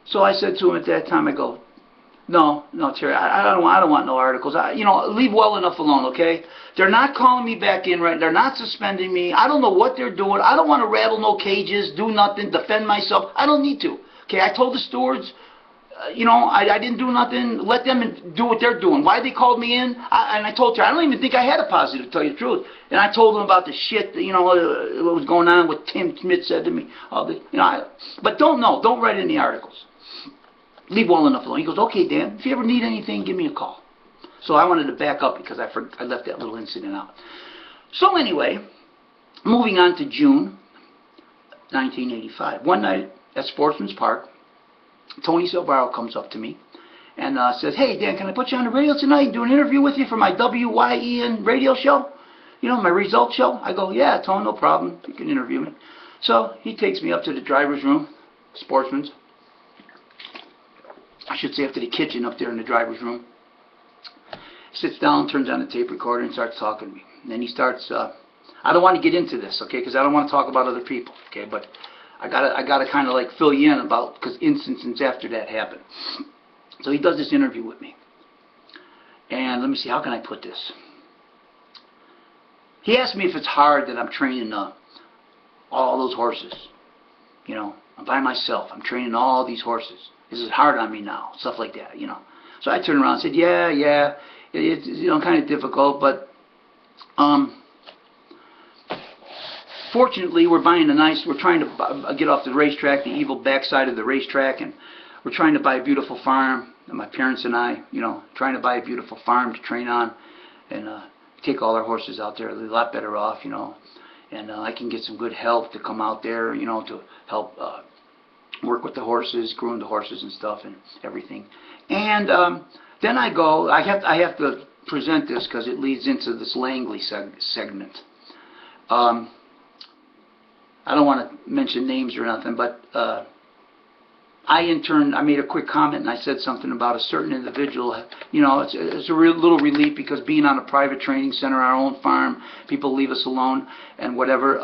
So I said to him at that time, I go, no, Terry, I don't want no articles. You know, leave well enough alone, okay? They're not calling me back in, right? They're not suspending me. I don't know what they're doing. I don't want to rattle no cages, do nothing, defend myself. I don't need to, okay? I told the stewards, you know, I didn't do nothing. Let them do what they're doing. Why they called me in? And I told her, I don't even think I had a positive, to tell you the truth. And I told them about the shit, that, you know, what was going on, what Tim Smith said to me. All the, you know, but don't write any articles. Leave well enough alone. He goes, okay, Dan, if you ever need anything, give me a call. So I wanted to back up because I left that little incident out. So anyway, moving on to June 1985. One night at Sportsman's Park, Tony Silvaro comes up to me and says, hey, Dan, can I put you on the radio tonight and do an interview with you for my WYEN radio show? You know, my results show? I go, yeah, Tony, no problem. You can interview me. So he takes me up to the driver's room, Sportsman's. I should say up to the kitchen up there in the driver's room. Sits down, turns on the tape recorder, and starts talking to me. And then he starts, I don't want to get into this, okay, because I don't want to talk about other people, okay, but I gotta kind of like fill you in about, because instances after that happened. So he does this interview with me. And let me see, how can I put this? He asked me if it's hard that I'm training all those horses. You know, I'm by myself. I'm training all these horses. This is hard on me now. Stuff like that, you know. So I turned around and said, yeah, it's you know, kind of difficult, but fortunately, we're trying to get off the racetrack, the evil backside of the racetrack, and we're trying to buy a beautiful farm. And my parents and I, you know, trying to buy a beautiful farm to train on, and take all our horses out there. They're a lot better off, you know. And I can get some good help to come out there, you know, to help work with the horses, groom the horses and stuff and everything. And then I go. I have to present this because it leads into this Langley segment. I don't want to mention names or nothing, but I made a quick comment and I said something about a certain individual. You know, it's a little relief because being on a private training center, our own farm, people leave us alone and whatever.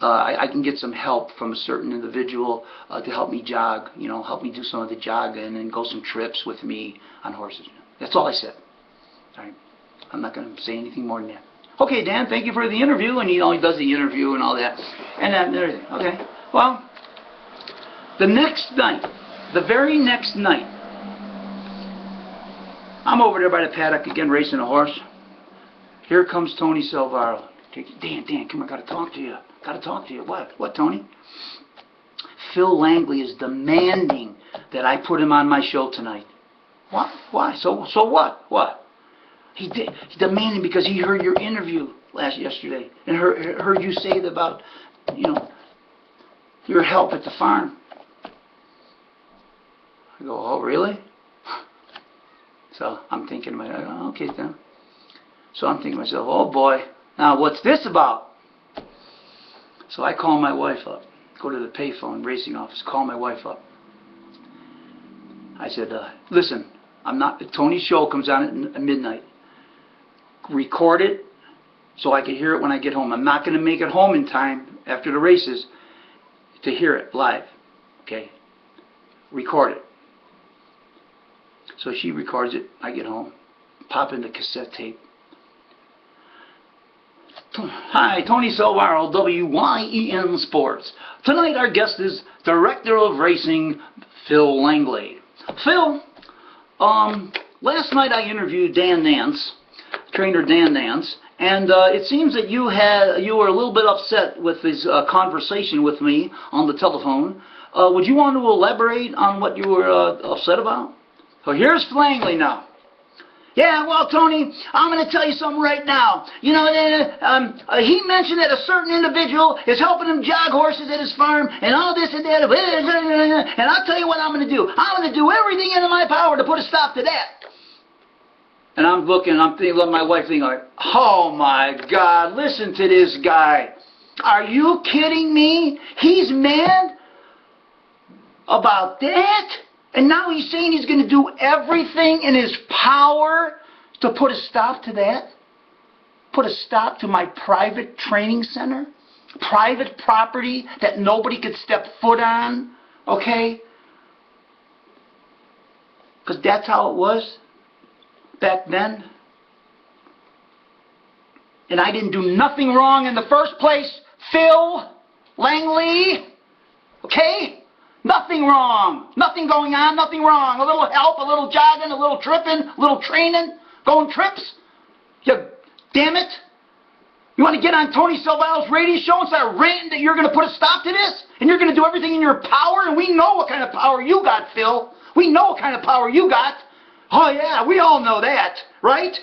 I can get some help from a certain individual to help me jog, you know, help me do some of the jogging and go some trips with me on horses. That's all I said. All right. I'm not going to say anything more than that. Okay, Dan, thank you for the interview. And, you know, he does the interview and all that. And everything. Okay. Well, the next night, the very next night, I'm over there by the paddock again racing a horse. Here comes Tony Salvaro. Dan, come on, I got to talk to you. Got to talk to you. What, Tony? Phil Langley is demanding that I put him on my show tonight. What? Why? So what? What? He's demanding because he heard your interview yesterday and heard you say about, you know, your help at the farm. I go, oh, really? So I'm thinking to myself, oh, okay then. So I'm thinking to myself, oh boy, now what's this about? So I call my wife up, go to the payphone racing office, call my wife up. I said, listen, Tony's show comes on at midnight. Record it so I can hear it when I get home. I'm not going to make it home in time after the races to hear it live. Okay? Record it. So she records it. I get home. Pop in the cassette tape. Hi, Tony Salvaro, WYEN Sports. Tonight our guest is Director of Racing, Phil Langley. Phil, last night I interviewed Dan Nance, trainer Dan Nance, and it seems that you were a little bit upset with his conversation with me on the telephone. Would you want to elaborate on what you were upset about? So here's Langley now. Yeah, well, Tony, I'm going to tell you something right now. You know, he mentioned that a certain individual is helping him jog horses at his farm and all this and that. And I'll tell you what I'm going to do. I'm going to do everything in my power to put a stop to that. And I'm looking, I'm thinking, my wife thinking, like, oh my God, listen to this guy. Are you kidding me? He's mad about that? And now he's saying he's going to do everything in his power to put a stop to that? Put a stop to my private training center? Private property that nobody could step foot on? Okay? Because that's how it was back then. And I didn't do nothing wrong in the first place, Phil Langley. Okay? Nothing wrong. Nothing going on, nothing wrong. A little help, a little jogging, a little tripping, a little training, going trips. You damn it. You want to get on Tony Salvaro's radio show and start ranting that you're going to put a stop to this? And you're going to do everything in your power? And we know what kind of power you got, Phil. We know what kind of power you got. Oh, yeah, we all know that, right?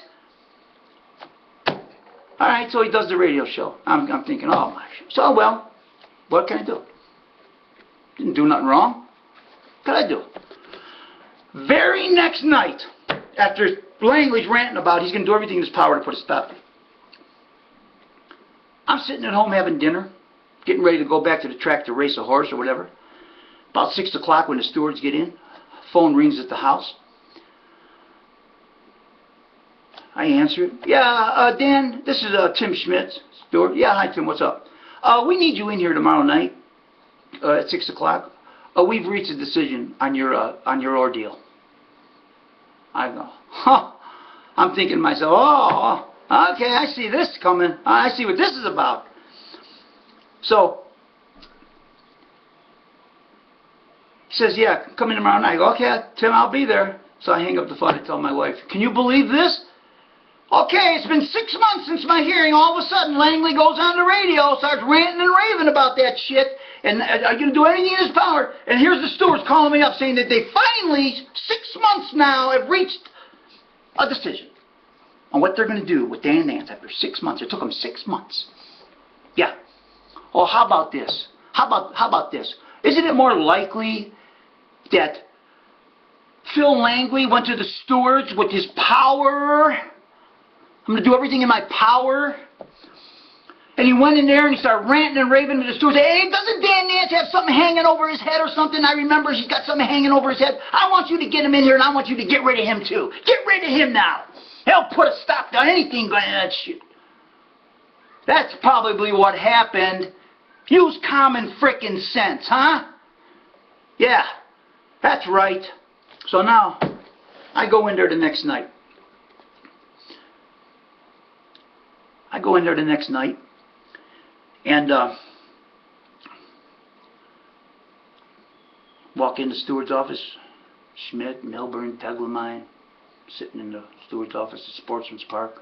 All right, so he does the radio show. I'm thinking, oh, my. So, well, what can I do? Didn't do nothing wrong. What could I do? Very next night, after Langley's ranting about he's going to do everything in his power to put a stop to it, I'm sitting at home having dinner, getting ready to go back to the track to race a horse or whatever. About 6 o'clock when the stewards get in, phone rings at the house. I answer it. Yeah, Dan, this is Tim Schmitz, steward. Yeah, hi Tim, what's up? We need you in here tomorrow night at 6 o'clock. We've reached a decision on your ordeal. I go, huh. I'm thinking to myself, oh, okay, I see this coming. I see what this is about. So, he says, yeah, come in tomorrow night. I go, okay, Tim, I'll be there. So I hang up the phone and tell my wife, can you believe this? Okay, it's been 6 months since my hearing. All of a sudden, Langley goes on the radio, starts ranting and raving about that shit. And are you going to do anything in his power? And here's the stewards calling me up saying that they finally, 6 months now, have reached a decision on what they're going to do with Dan Nance after 6 months. It took them 6 months. Yeah. Oh, how about this? How about this? Isn't it more likely that Phil Langley went to the stewards with his power? I'm going to do everything in my power And he went in there and he started ranting and raving to the steward. Hey, doesn't Dan Nance have something hanging over his head or something? I remember he's got something hanging over his head. I want you to get him in here and I want you to get rid of him too. Get rid of him now. He'll put a stop to anything going on that shit. That's probably what happened. Use common frickin' sense, huh? Yeah, that's right. So now, I go in there the next night. And walk in the steward's office. Schmidt, Milburn, Teglemine, sitting in the steward's office at Sportsman's Park.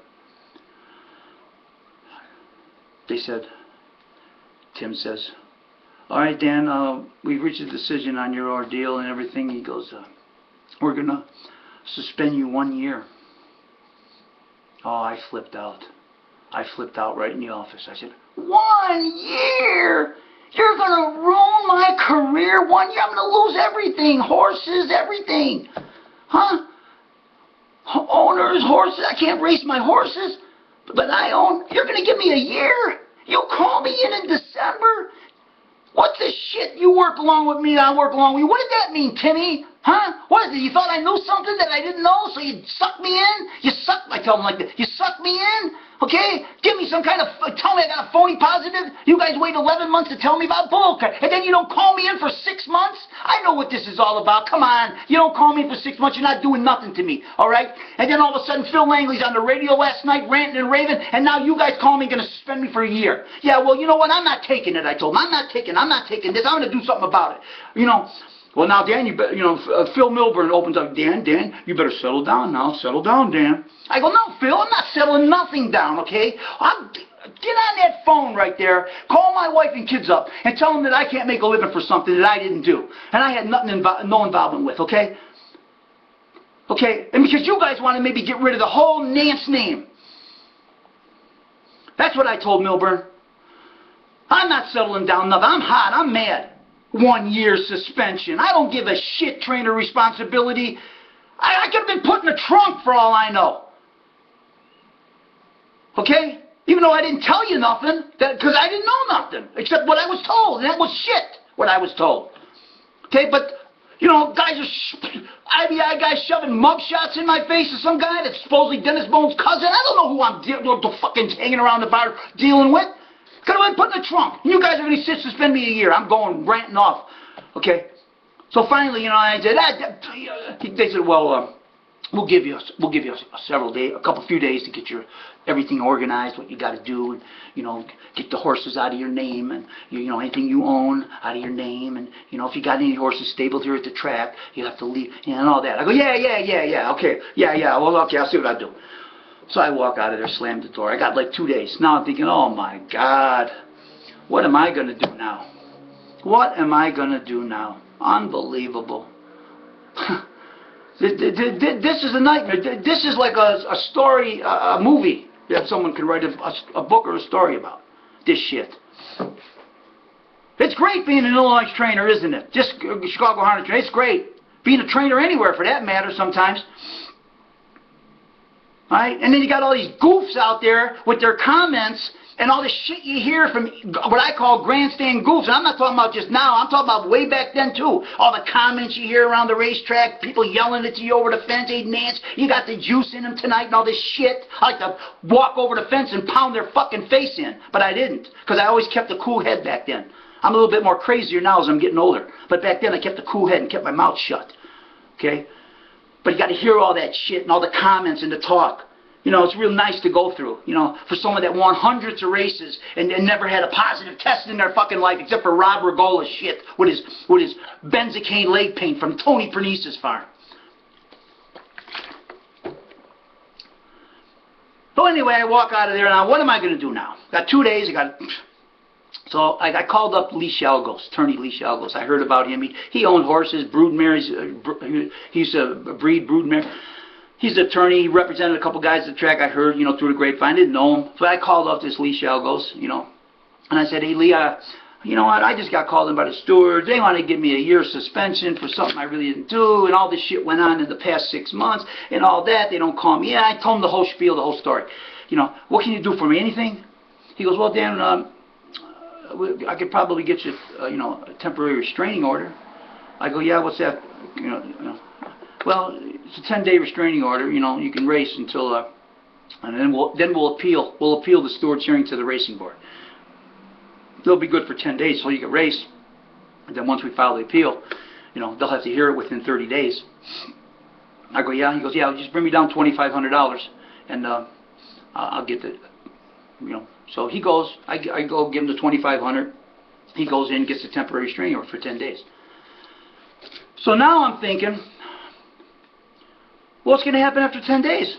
They said, Tim says, all right, Dan, we've reached a decision on your ordeal and everything. He goes, we're going to suspend you 1 year. Oh, I flipped out. I flipped out right in the office. I said, 1 year? You're going to ruin my career 1 year? I'm going to lose everything. Horses, everything. Huh? Owners, horses. I can't race my horses, but I own. You're going to give me a year? You'll call me in December? What the shit? You work along with me, I work along with you. What did that mean, Timmy? Huh? What is it? You thought I knew something that I didn't know, so you sucked me in? I tell them like this. You sucked me in? Okay? Give me some kind of, tell me I got a phony positive. You guys wait 11 months to tell me about bullcrap. And then you don't call me in for 6 months? I know what this is all about. Come on. You don't call me in for 6 months. You're not doing nothing to me. All right? And then all of a sudden, Phil Langley's on the radio last night ranting and raving, and now you guys call me going to suspend me for a year. Yeah, well, you know what? I'm not taking it, I told him. I'm not taking this. I'm going to do something about it. You know, well, now, Dan, Phil Milburn opens up. Dan, you better settle down now. Settle down, Dan. I go, no, Phil, I'm not settling nothing down, okay? Get on that phone right there, call my wife and kids up, and tell them that I can't make a living for something that I didn't do. And I had no involvement with, okay? Okay? And because you guys want to maybe get rid of the whole Nance name. That's what I told Milburn. I'm not settling down nothing. I'm hot. I'm mad. 1 year suspension. I don't give a shit trainer responsibility. I could have been put in the trunk for all I know. Okay? Even though I didn't tell you nothing, because I didn't know nothing, except what I was told, and that was shit, what I was told. Okay, but, you know, guys are, IBI guys shoving mugshots in my face of some guy that's supposedly Dennis Bones' cousin. I don't know who I'm fucking hanging around the bar dealing with. Could have been put in the trunk. You guys are going to suspend me a year. I'm going ranting off. Okay? So finally, you know, I said, they said, well, we'll give you a few days to get your everything organized, what you got to do, and, you know, get the horses out of your name, and, you know, anything you own out of your name, and, you know, if you got any horses stabled here at the track, you have to leave, and all that. I go, yeah, okay, well, okay, I'll see what I do. So I walk out of there, slam the door. I got like 2 days. Now I'm thinking, oh my God, what am I going to do now? What am I going to do now? Unbelievable. This is a nightmare. This is like a story, a movie that someone could write a book or a story about. This shit. It's great being an Illinois trainer, isn't it? Just Chicago Harness trainer. It's great. Being a trainer anywhere for that matter sometimes. Right? And then you got all these goofs out there with their comments and all the shit you hear from what I call grandstand goofs. And I'm not talking about just now. I'm talking about way back then, too. All the comments you hear around the racetrack, people yelling at you over the fence. Hey, Nance, you got the juice in them tonight and all this shit. I like to walk over the fence and pound their fucking face in. But I didn't, because I always kept a cool head back then. I'm a little bit more crazier now as I'm getting older. But back then I kept a cool head and kept my mouth shut. Okay? But you got to hear all that shit and all the comments and the talk. You know, it's real nice to go through, you know, for someone that won hundreds of races and never had a positive test in their fucking life except for Rob Regola's shit with his benzocaine leg paint from Tony Pernice's farm. So anyway, I walk out of there, and what am I going to do now? Got 2 days, So I called up Lee Shalgos, attorney Lee Shalgos. I heard about him. He owned horses, broodmares. He used to breed broodmare. He's an attorney. He represented a couple guys at the track. I heard, you know, through the grapevine. I didn't know him. So I called up this Lee Shalgos, you know. And I said, hey, Lee, you know what? I just got called in by the stewards. They want to give me a year suspension for something I really didn't do. And all this shit went on in the past 6 months and all that. They don't call me. Yeah, I told him the whole spiel, the whole story. You know, what can you do for me? Anything? He goes, well, Dan, I could probably get you, a temporary restraining order. I go, yeah, what's that? Well, it's a 10-day restraining order. You can race until, and then we'll appeal. We'll appeal the steward's hearing to the racing board. It'll be good for 10 days, so you can race. And then once we file the appeal, they'll have to hear it within 30 days. I go, yeah. He goes, yeah, just bring me down $2,500, and I'll get the, So he goes. I go give him the $2,500. He goes in, gets a temporary restraining order for 10 days. So now I'm thinking, what's going to happen after 10 days?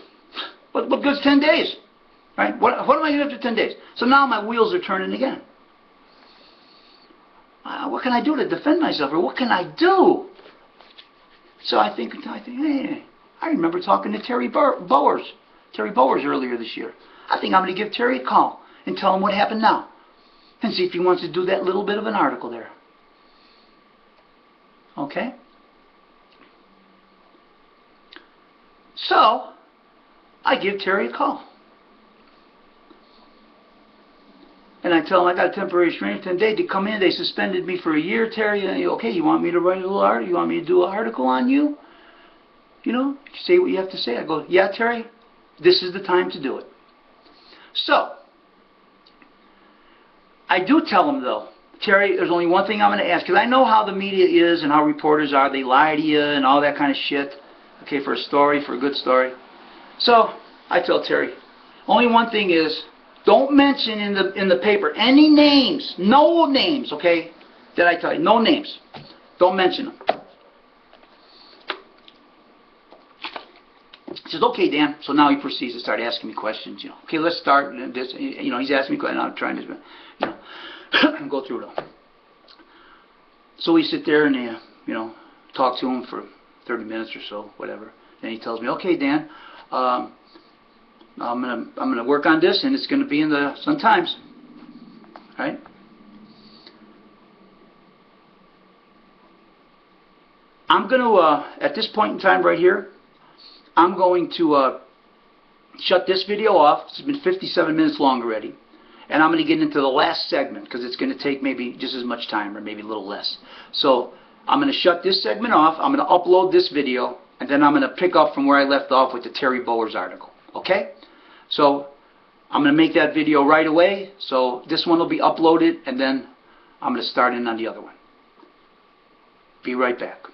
What good's 10 days? Right? What am I going to do after 10 days? So now my wheels are turning again. What can I do to defend myself? Or what can I do? So I think, hey, I remember talking to Terry Bowers earlier this year. I think I'm going to give Terry a call and tell him what happened now. And see if he wants to do that little bit of an article there. Okay? So, I give Terry a call. And I tell him I got a temporary restraining order 10 days. They come in, they suspended me for a year, Terry. And okay, you want me to write a little article? You want me to do an article on you? Say what you have to say. I go, yeah, Terry, this is the time to do it. So, I do tell him though, Terry, there's only one thing I'm going to ask, because I know how the media is and how reporters are. They lie to you and all that kind of shit. Okay, for a story, for a good story. So, I tell Terry, only one thing is, don't mention in the paper any names, no names, okay? Did I tell you? No names. Don't mention them. He says, okay, Dan. So now he proceeds to start asking me questions. Okay, let's start. This, he's asking me questions. I'm trying to, go through them. So we sit there and, talk to him for 30 minutes or so, whatever. Then he tells me, okay, Dan, I'm gonna work on this, and it's gonna be in the Sun Times. Right? I'm gonna at this point in time right here, I'm going to shut this video off. It's been 57 minutes long already, and I'm gonna get into the last segment because it's gonna take maybe just as much time or maybe a little less. So I'm gonna shut this segment off. I'm gonna upload this video, and then I'm gonna pick up from where I left off with the Terry Bowers article. Okay? So I'm going to make that video right away. So this one will be uploaded, and then I'm going to start in on the other one. Be right back.